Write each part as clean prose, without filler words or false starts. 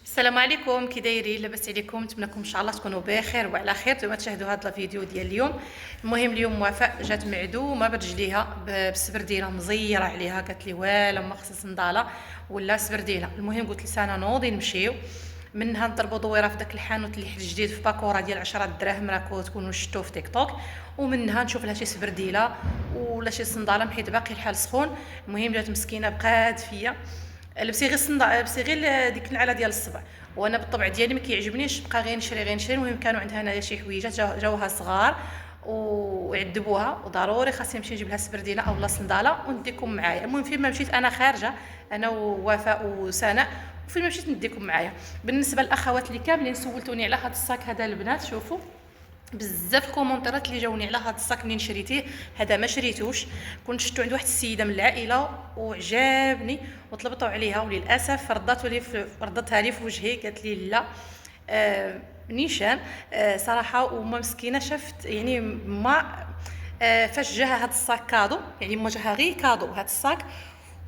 السلام عليكم، كي دايرين؟ لاباس عليكم؟ نتمنىكم ان شاء الله تكونوا بخير وعلى خير. نتوما تشاهدوا هذا الفيديو ديال اليوم. المهم اليوم وفاء جات معدومه برجليها بالسبرديله مزيره عليها، قالت لي والله ما خصني صنداله ولا سبرديله. المهم قلت لسانا نوضي نمشيو منها نضربوا دويره في داك الحانوت اللي حل جديد في باكوره ديال 10 دراهم، راكو تكونوا شفتوه في تيك توك، ومنها نشوف لها شي سبرديله ولا شي صنداله حيت باقي الحال سخون. المهم جات مسكينه بقات فيا لبسي غير لبسي غير ديك النعاله ديال الصبع، وانا بالطبع ديالي ما كيعجبنيش بقى غير نشري. المهم كانوا عندها هنايا شي حويجات جاوها صغار وعذبوها، وضروري خاصني نمشي نجيب لها سبرديله اولا صنداله ونديكم معايا. المهم فين ما مشيت انا خارجه، انا ووفاء وسناء، وفين ما مشيت نديكم معايا. بالنسبه للاخوات اللي كاملين سولتوني على هذا الصاك هذا البنات، شوفوا بزاف الكومونتيرات اللي جاوني على هذا الصاك منين شريتيه. هذا ما شريتوش، كنت شفتو عند واحد السيده من العائله وعجبني وطلبته عليها، وللاسف ردتها لي في وجهي، قالت لي لا نيشان صراحه. وما مسكينه شفت يعني ما فاش جاها هذا الصاك كادو، يعني ما جاها غير كادو هذا الصاك،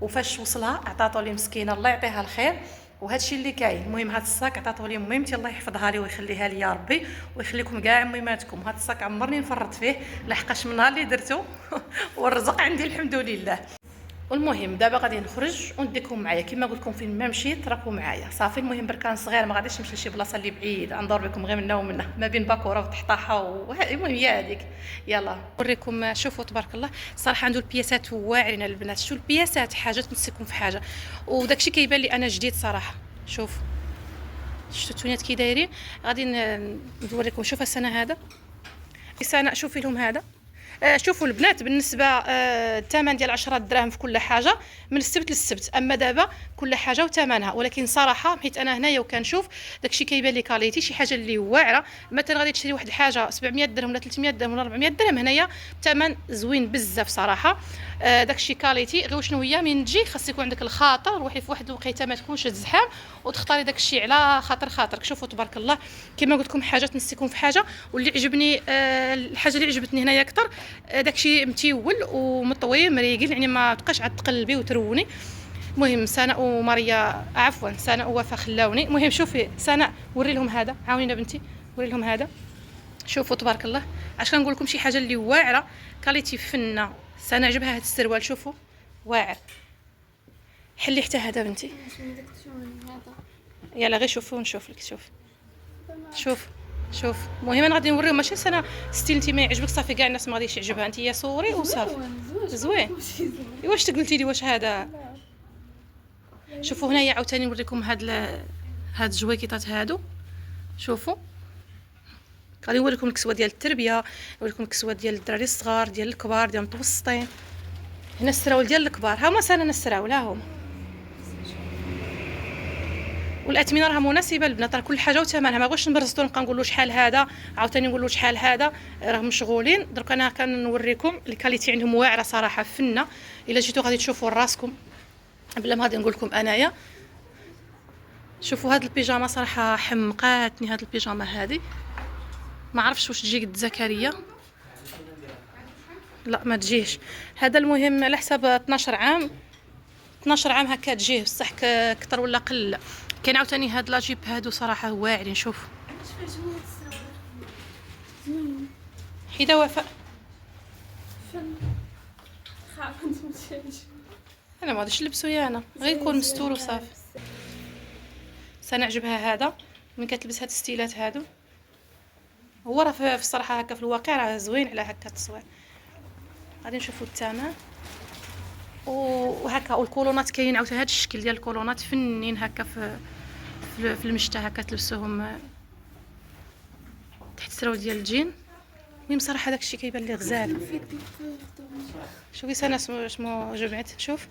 وفاش وصلها عطاتو لي مسكينه الله يعطيها الخير. وهذا الشيء اللي كاين. المهم هذا الصاك عطاتو لي ميمتي الله يحفظها لي ويخليها لي يا ربي ويخليكم كاع ميماتكم. هذا الصاك عمرني نفرط فيه لحقاش من نهار اللي درتو والرزق عندي الحمد لله. والمهم دابا غادي نخرج ونديكم معايا كما قلت لكم، فين ما مشيت راكم معايا صافي. المهم بركان صغير، ما غاديش نمشي لشي بلاصه اللي بعيد، ندور بكم غير منا ومنا ما بين باكوره وتحطاحه المهم هي هذيك. يلا نوريكم. شوفوا تبارك الله صراحه عنده البياسات واعرين البنات. شو البياسات حاجه تمسككم في حاجه، وداكشي كيبان لي انا جديد صراحه. شوف شفتوا التونيات كي دايرين. غادي نوريكم. شوف السنه هذا سنه، شوفي لهم هذا. شوفوا البنات بالنسبه الثمن ديال 10 دراهم في كل حاجه من السبت للسبت، اما دابا كل حاجه وثمنها. ولكن صراحه حيت انا هنايا وكنشوف داكشي كيبان لي كاليتي شي حاجه اللي واعره. مثلا غادي تشري واحد الحاجه 700 درهم ولا 300 درهم ولا 400 درهم، هنايا الثمن زوين بزاف صراحه. داكشي كاليتي. غير شنو هي من تجي خاص يكون عندك الخاطر، روحي في واحد الوقيته ما تكونش زحام وتختاري داكشي على خاطرك. شوفوا تبارك الله كما قلت لكم حاجه تنسيكم في حاجه. واللي عجبني الحاجه اللي عجبتني هنايا اكثر داكشي متيول ومطوي مريقل، يعني ما تبقاش عاد تقلبي وتروني. المهم سناء وماريا عفوا سناء ووفاء خلاوني. المهم شوفي سناء وري لهم هذا، عاونينا بنتي وري لهم هذا. شوفوا تبارك الله اش كنقول لكم، شي حاجه اللي واعره كاليتي فنه. سناء عجبها هذا السروال، شوفوا واعر. حلي حتى هذا بنتي. يلا غير شوفوا ونشوف لك. شوف المهم انا غادي نوريهم. ماشي سنه ستيل انت ما يعجبك صافي كاع الناس ما غاديش يعجبها، انت يا صوري وصافي زوين. واش قلتي لي واش هذا؟ شوفوا هنايا عاوتاني نوريكم هاد الجويكيطات هادو. شوفوا غادي نوريكم الكسوه ديال التربيه، نوريكم الكسوه ديال الدراري الصغار، ديال الكبار، ديال المتوسطين. هنا السراول ديال الكبار، ها هما سنه السراول ها هما. والاثمنه راه مناسبه للبنات، راه كل حاجه وثمنها. ما بغيتش نبرزطو نبقى نقول له شحال هذا عاوتاني نقول له شحال هذا، راه مشغولين. درك انا كنوريكم الكاليتي عندهم واعره صراحه فنه. الا جيتو غادي تشوفوا راسكم بلا ما غادي نقول لكم انايا. شوفوا هاد البيجامه صراحه حمقاتني، هاد البيجامه هذه ما عرفتش واش تجي قد زكريا، لا ما تجيش. هذا المهم على حساب 12 عام 12 عام هكا تجيه، بصح كثر ولا قل. كاين عاوتاني هاد لاجيب هادو صراحه واعرين. شوف حيدا وفاء انا ما غاديش نلبسو يا انا، غير يكون مستور وصافي. سنعجبها هذا من كتلبس هاد الستيلات هادو. هو راه في الصراحه هكا في الواقع راه زوين على هكا التصوير. غادي نشوفوا الثمن وهكا. والكولونات كاين عاوتاني هاد الشكل ديال الكولونات فنين هكا في المشتى هكا تلبسوهم تحت السراول ديال الجين. المهم صراحه داكشي كيبان لي غزال. شوفي سنه اسمو جمعت. شوف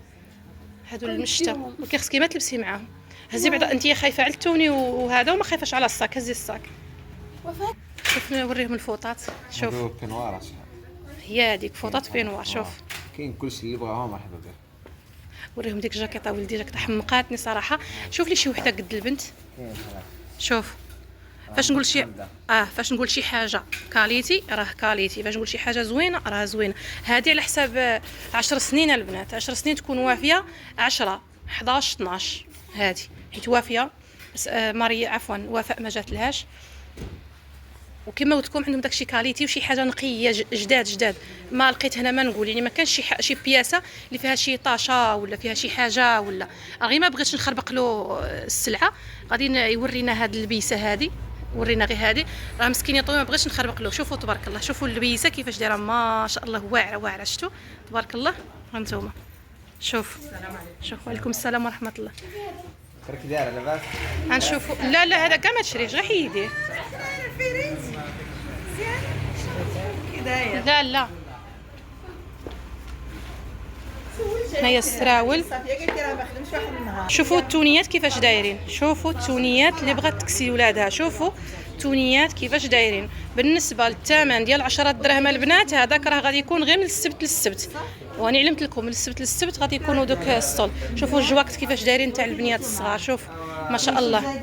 هادو المشتى وكيخصك ما تلبسي معاهم. هزي بعدا انت خايفه على التوني وهذا وما خايفاش على الصاك، هزي الصاك. شوف نوريهم الفوطات. شوف بينوار هي هذيك فوطات بينوار. شوف كاين كلشي اللي بغاها مرحبا به. وريهم ديك الجاكيطه ولدي، جاكيطه حمقاتني صراحه. شوف لي شي وحده قد البنت. شوف فاش نقول شي حاجه كاليتي راه كاليتي، فاش نقول شي حاجه زوينه راه زوينه. هذه على حساب 10 سنين البنات، 10 سنين تكون وافيه 10 11 12 هذه حيت وافيه بس ماريا عفوا وفاء ما جات لهاش. وكما قلت لكم عندهم داكشي كاليتي وشي حاجه نقيه جداد ما لقيت هنا ما نقول يعني ما كانش شي بياسه اللي فيها شي طاشه ولا فيها شي حاجه ولا غير ما بغيتش نخربق له السلعه. غادي يورينا هاد البيسه هادي ورينا غير هادي راه مسكين يا طوي ما بغيتش نخربق له. شوفوا تبارك الله شوفوا البيسه كيفاش دايره ما شاء الله واعره شفتوا تبارك الله هانتوما شوف وعليكم السلام ورحمه الله. كرك دايره لاباس غنشوفوا لا هذا كاع ما تشريش غير حيديه لا هنايا السراول. شوفوا التونيات كيفاش دايرين شوفوا التونيات اللي بغات تكسي ولادها شوفوا التونيات كيفاش دايرين. بالنسبه للثمن ديال 10 دراهم البنات هذاك راه غادي يكون غير من السبت للسبت واني علمت لكم من السبت للسبت غادي يكونوا دوك السطول. شوفوا الجواكت كيفاش دايرين تاع البنيات الصغار شوف ما شاء الله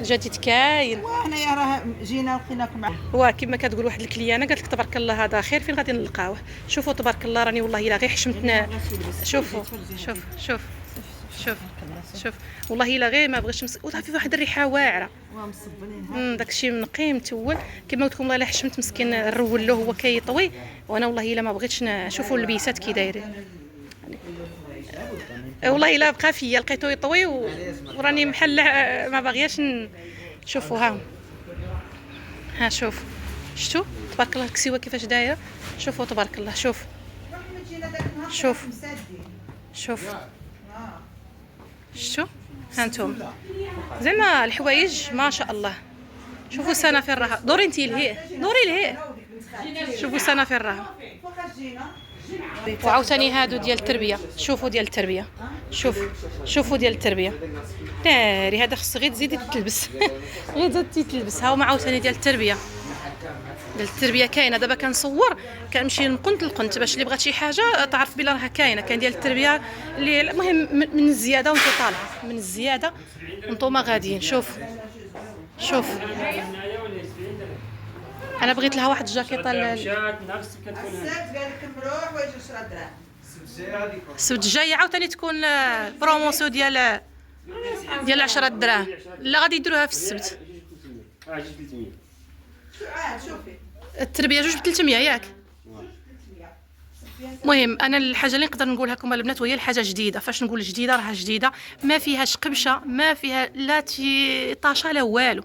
جديد كاين. وحنايا راه جينا لقيناكم كما كتقول واحد الكليانه قالت لك تبارك الله هذا خير فين غادي نلقاوه. شوفوا تبارك الله راني والله الا غير حشمتنا. شوفوا شوف والله الا غير ما بغيتش وصافي واحد الريحه واعره داكشي منقي متول كما قلت لكم والله الا حشمت مسكين نرول له هو كيطوي وانا والله الا ما بغيتش شوفوا اللبيسات كي دايرين والله الا بقى فيا لقيتو يطوي وراني محله ما باغياش شوفوا ها شوف شفتوا تبارك الله الكسيوه كيفاش دايره. شوفوا تبارك الله شوف شفتوا هانتوم زعما الحوايج ما شاء الله. شوفوا سنافر راها دوري لهيه شوفوا سنافر راها. وعاوتاني هادو ديال التربيه شوفوا ديال التربيه شوفوا ديال التربيه ناري هذا خص غير تزيدي تلبس غير تزيدي تلبس. ها هما عاوتاني ديال التربيه كاينه دابا كنصور كنمشي من قنت لقنت باش اللي بغات شي حاجه تعرف بلا راها كاينه. كاين ديال التربيه اللي المهم من الزياده وانت طالعه من الزياده وانتم غاديين. شوف انا بغيت لها واحد الجاكيطه السبت الجاي عاوتاني تكون بروموسيون ديال 10 دراهم لا غادي يديروها في السبت. التربيه جوج ب 300 ياك. المهم انا الحاجه اللي نقدر نقولها لكم البنات وهي الحاجه جديده. فاش نقول جديده راها جديده ما فيهاش قبشه ما فيها لا طاشه لا والو.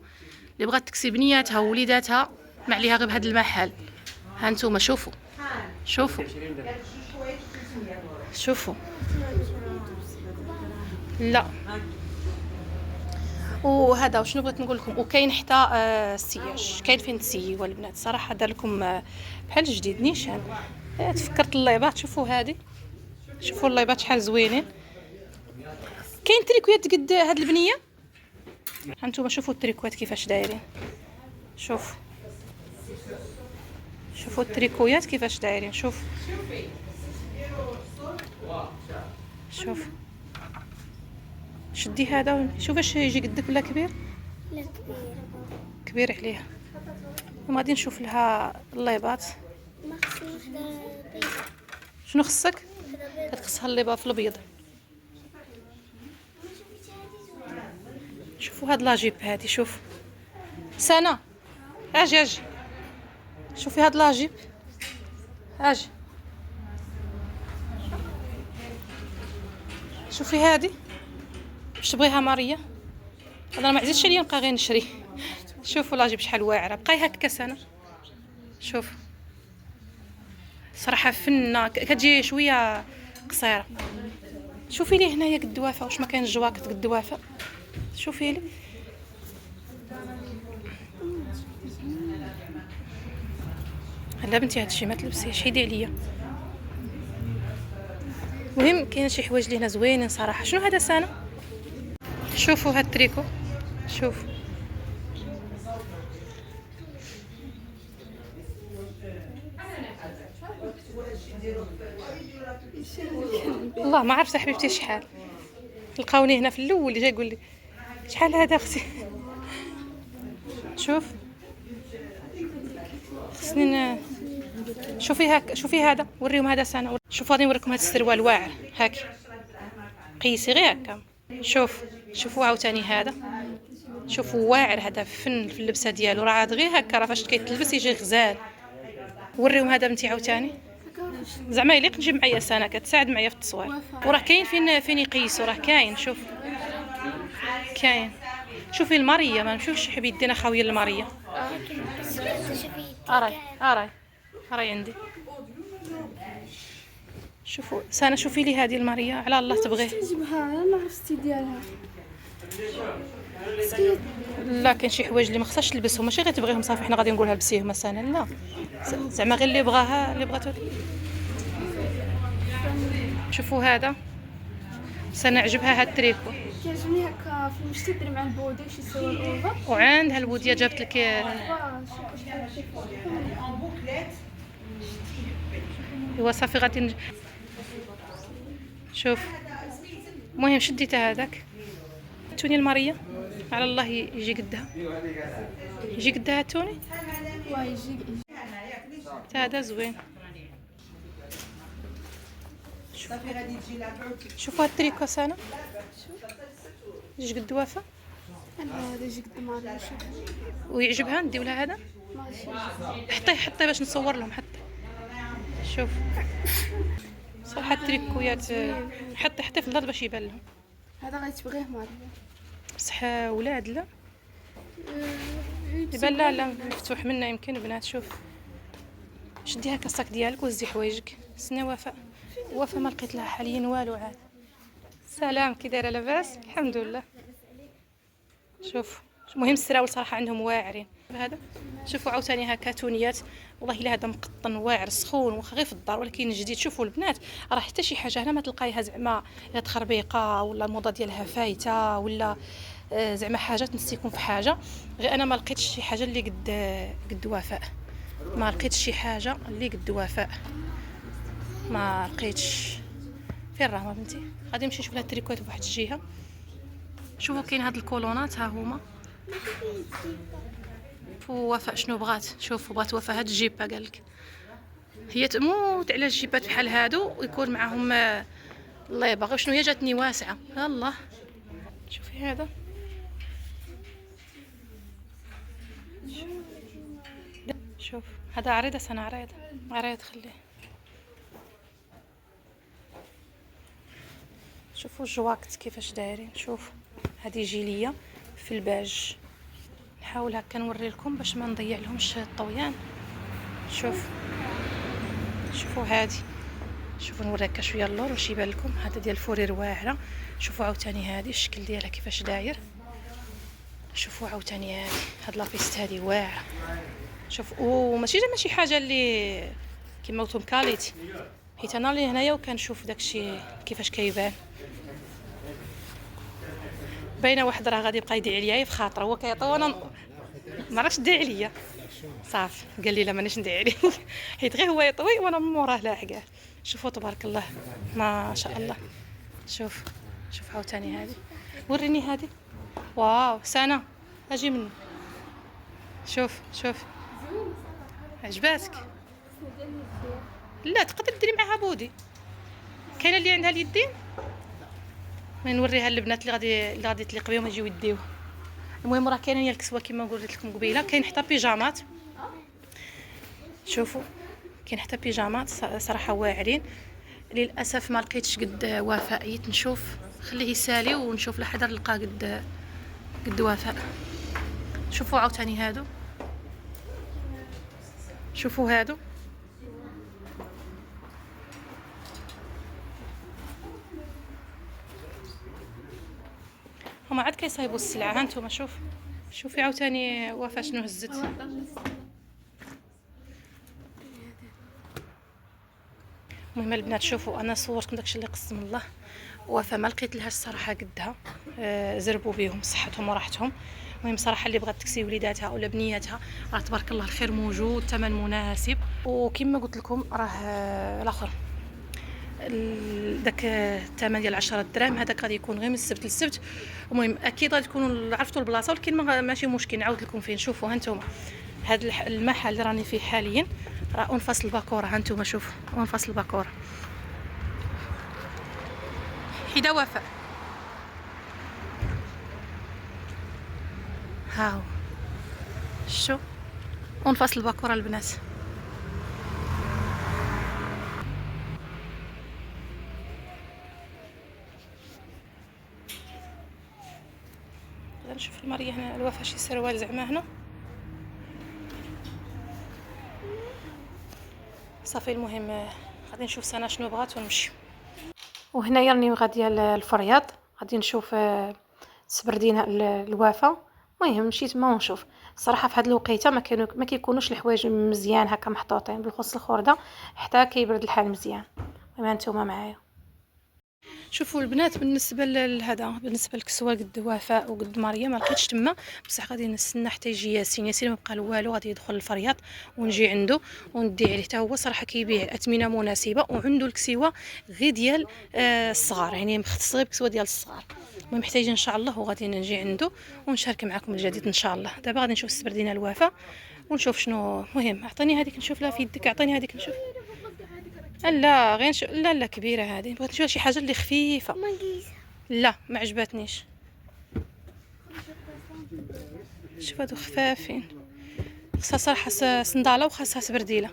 اللي بغات تكسي بنياتها ووليداتها ما عليها غير بهذا المحل. ها نتوما شوفوا لا وهذا وشنو بغيت نقول لكم. وكاين حتى السياج كاين فين تسيوا البنات صراحه دار لكم بحال جديد نيشان. تفكرت الليبات شوفوا هذه شوفوا الليبات شحال زوينين. كاين تريكويات قد هاد البنيه هانتوما شوفوا التريكوات كيفاش دايرين شوفوا التريكويات كيفاش دايرين شوف شدي هذا شوف واش يجي قدك ولا كبير. لا كبير عليها. وغادي نشوف لها الليبات. ما خصنيش بيض. شنو خصك؟ كتخصها الليبه في الابيض. شوفوا هاد لاجيب هادي شوف سنه اجي شوفي هاد لاجيب اجي شوفي هادي واش تبغيها ماريا. انا ما عزيزش عليا نبقى غير نشري. شوفوا لاجيب شحال واعره بقاي هكا سنه. شوف صراحه فنه كتجي شويه قصيره. شوفي لي هنايا قد وافه واش ما كاين الجواكت قد وافه. شوفي لي لا بنتي هادشي ما تلبسيش حيدي عليا. المهم كاين شي حوايج اللي هنا زوينين صراحه. شنو هذا سنه شوفوا هاد التريكو شوف والله ما عرفت حبيبتي شحال. لقاوني هنا في الاول اللي جاي يقول لي شحال هذا اختي. شوف خصني شوفي هاك شوفي هذا وريهم هذا سنه. شوفوا غادي نوريكم هذا السروال واعر هاك قيسي غير هكا. شوفوا عاوتاني هذا شوفوا واعر هذا فن في اللبسه ديالو، راه عاد غير هكا راه فاش كيتلبس يجي غزال. وريهم هذا بنتي عاوتاني، زعما يليق نجيب معايا سنه كتساعد معايا في التصوير. وراه كاين فين يقيسوا، راه كاين. شوف كاين. شوفي الماريه، ما نمشيوش بيدينا خاويه الماريه. راي عندي. شوفوا سنه، شوفي لي هذه الماريه على الله تبغيه. نجيبها انا عرفتي ديالها. لا كاين شي حوايج اللي ما خصهاش تلبسهم، ماشي غير تبغيهم صافي حنا غادي نقولها لبسيهم سنه، لا زعما غير اللي بغاها اللي بغاتو. شوفوا هذا سنه عجبها هاد التريكو، كيعجبني هكا في المشتي مع البودي شي سوا الاوفر. وعندها البوديه جابت لك. ايوا صافي غادي شوف. المهم شديتها هذاك. توني الماريه على الله يجي قدها، يجي قدها توني. ويجي هذا زوين. شوفوا هاد التريكو سنه يجي قد وافا انا هذا يجي قد ماري ويعجبها. نديو لها هذا، ماشي حطي باش نصور لهم. حطي شوف صراحه التريكويات حطي في الارض باش يبان لهم. هذا غيتبغيه ماري بصح ولاد لا يبان. لا مفتوح منا يمكن بنات. شوف شدي هكا الصاك ديالك وزي حوايجك. سنة وفاء ما لقيت لها حاليا والو. عاد سلام، كي دايره؟ لاباس الحمد لله. شوف المهم السراول صراحه عندهم واعرين. هذا شوفوا عاوتاني هكا تونيات، والله الا هذا مقطن واعر سخون واخا غير في الدار ولكن جديد. شوفوا البنات راه حتى شي حاجه هنا ما تلقايها زعما تخربيقه ولا الموضه ديالها فايته ولا زعما حاجات نسيكم في حاجه. غير انا ما لقيتش شي حاجه اللي قد وفاء، ما لقيتش شي حاجه اللي قد وفاء، ما لقيتش. فين راهما بنتي؟ غادي نمشي نشوف لها التريكوات بواحد الجهه. شوفوا كاين هاد الكولونات ها هما. وفاء شنو بغات؟ شوفوا بغات وفاء هاد الجيبه قالك هي تموت على الجيبات بحال هادو ويكون معاهم الله يبغي. شنو هي جاتني واسعه الله. شوفي هذا شوف هذا عريضه سنه عريض خليه. شوفوا الجواكت كيفاش دايرين. شوف هذه جيليه في الباج. نحاول هكا نوري لكم باش ما نضيع لهمش الطويان. شوفوا هذه. شوفوا نوري هكا شويه اللور واش يبان لكم. هذا ديال الفورير واعره. شوفوا عاوتاني هذه الشكل ديالها كيفاش داير. شوفوا عاوتاني هاد لابيست هذه واعره. شوف ماشي حاجه اللي كيما قلتلكم كاليتي، حيت انا اللي هنايا وكنشوف داكشي كيفاش كيبان. باينه واحد راه غادي يبقى يدعي عليا في خاطر هو كيعطي وانا ما عرفتش دعي عليا. صافي قال لي لا مانيش ندعي عليه حيت غير هو يطوي وانا من موراه لاح كاع. شوفوا تبارك الله ما شاء الله. شوف عاوتاني هذه. وريني هذه. واو سنه اجي منه. شوف عجباتك؟ لا تقدر ديري معها بودي. كاينه اللي عندها اليدين نوريها للبنات اللي غادي تليق بهم يجيو يديوه. المهم راه كاينه هي الكسوه كما قلت لكم قبيله. كاين حتى بيجامات. شوفوا كاين حتى بيجامات صراحه واعرين. للاسف ما لقيتش قد وفاء. نشوف خليه يسالي ونشوف لحد نلقى قد وفاء. شوفوا عاوتاني هادو. شوفوا هادو هما عاد كيصايبوا السلعه. ها نتوما شوفي عاوتاني وفاء شنو هزت. المهم البنات شوفوا انا صورتكم داكشي اللي قسم الله. وفاء ما لقيت لهاش الصراحه قدها. زربوا بهم صحتهم وراحتهم. المهم صراحه اللي بغات تكسي وليداتها ولا بنياتها راه تبارك الله الخير موجود، ثمن مناسب. وكما قلت لكم راه الاخر داك الثمن ديال 10 دراهم هذاك غادي يكون غير من السبت للسبت. المهم اكيد غادي تكونوا عرفتوا البلاصه ولكن ماشي مشكل نعاود لكم فين. شوفوا ها انتم هذا المحل اللي راني فيه حاليا راه انفاس الباكوره. ها انتم شوفوا انفاس الباكوره. حدا وفاء هاو شو ونفاس الباكوره البنات. غادي نشوف الماريه هنا الوفا شي سروال زعما هنا صافي. المهم غادي نشوف سنه شنو بغات ونمشي. وهنايا راني غاديه للفرياض، غادي نشوف السبردينه الوافه. المهم مشيت تما ونشوف. صراحه في هاد الوقيته ما كيكونوش الحوايج مزيان هكا محطوطين بالخص الخرده حتى كيبرد الحال مزيان. المهم نتوما معايا. شوفوا البنات بالنسبه لهذا، بالنسبه للكسوه قد وفاء وقد مريم ما لقيتش تما، بصح غادي نستنى حتى يجي ياسين ما بقى له والو. غادي يدخل الفرياض ونجي عنده وندي عليه. حتى هو صراحه كيبيع اثمنه مناسبه وعنده الكسوه غير ديال الصغار، يعني مختص غير بكسوه ديال الصغار. المهم حتى يجي ان شاء الله وغادي نجي عنده ونشارك معكم الجديد ان شاء الله. دابا غادي نشوف السبردينه الوفاء ونشوف شنو. المهم اعطيني هذيك نشوف لها في يدك، اعطيني هذيك نشوف. لا غير لا كبيره هذه، بغيت نشوف شي حاجه اللي خفيفه. لا ما عجبتنيش. شوف هادو خفافين، خاصها صراحه صنداله وخاصها سبرديله.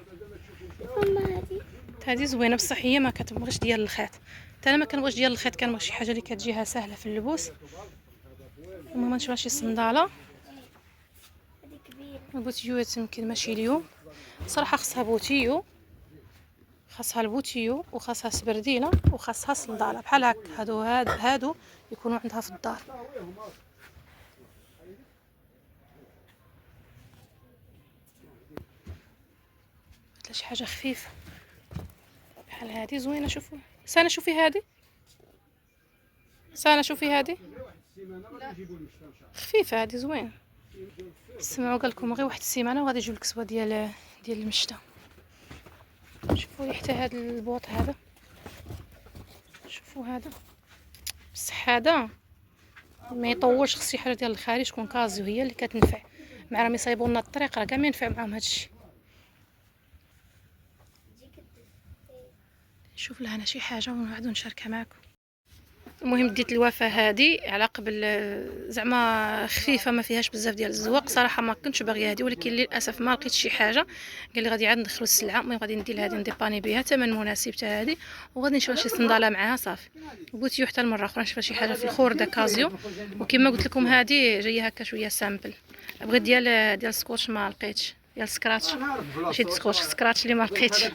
هذه زوينه بصح هي ما كتبغيش ديال الخيط. حتى انا ما كنبغيش ديال الخيط، كنبغي شي حاجه اللي كتجيها سهله في اللبوس. المهم نشوف شي صنداله. البوتيوات يمكن ماشي اليوم صراحه، خاصها بوتيو، خاصها البوتيو وخاصها سبرديله وخاصها صنداله بحال هكا. هادو يكونوا عندها في الدار. قلت شي حاجه خفيفه بحال هذه زوينه. شوفوا سنه، شوفي هذه سنه، شوفي هذه خفيفه، هذه زوينه. سمعوا قال لكم غير واحد السيمانه وغادي يجيو الكسوه ديال المشتى. شوفوا حتى هذا البوط هذا، شوفوا هذا بصح هذا ما يطولش. خص شي حاجه ديال الخارج تكون كازيو هي اللي كتنفع. مع راهم يصايبوا لنا الطريق راه كاع ما ينفع معاهم هادشي. نشوف لها انا شي حاجه ونعاودو نشاركها معكم. المهم ديت الوفاء هذه على قبل زعما خفيفه ما فيهاش بزاف ديال الزواق. صراحه ما كنتش باغيه هذه، ولكن للاسف ما لقيتش شي حاجه. قال لي غادي عاد ندخلوا السلعه. المهم غادي ندير هذه نديباني بها، ثمن مناسب حتى هذه. وغادي نشوف شي صنداله معاها صافي. بوتيو حتى المره اخرى نشوف شي حاجه في الخورده كازيو. وكما قلت لكم هذه جايه هكا شويه سامبل. بغيت ديال سكوتش ما لقيتش، ديال سكراتش ماشي سكوتش، سكراتش اللي ما لقيتش.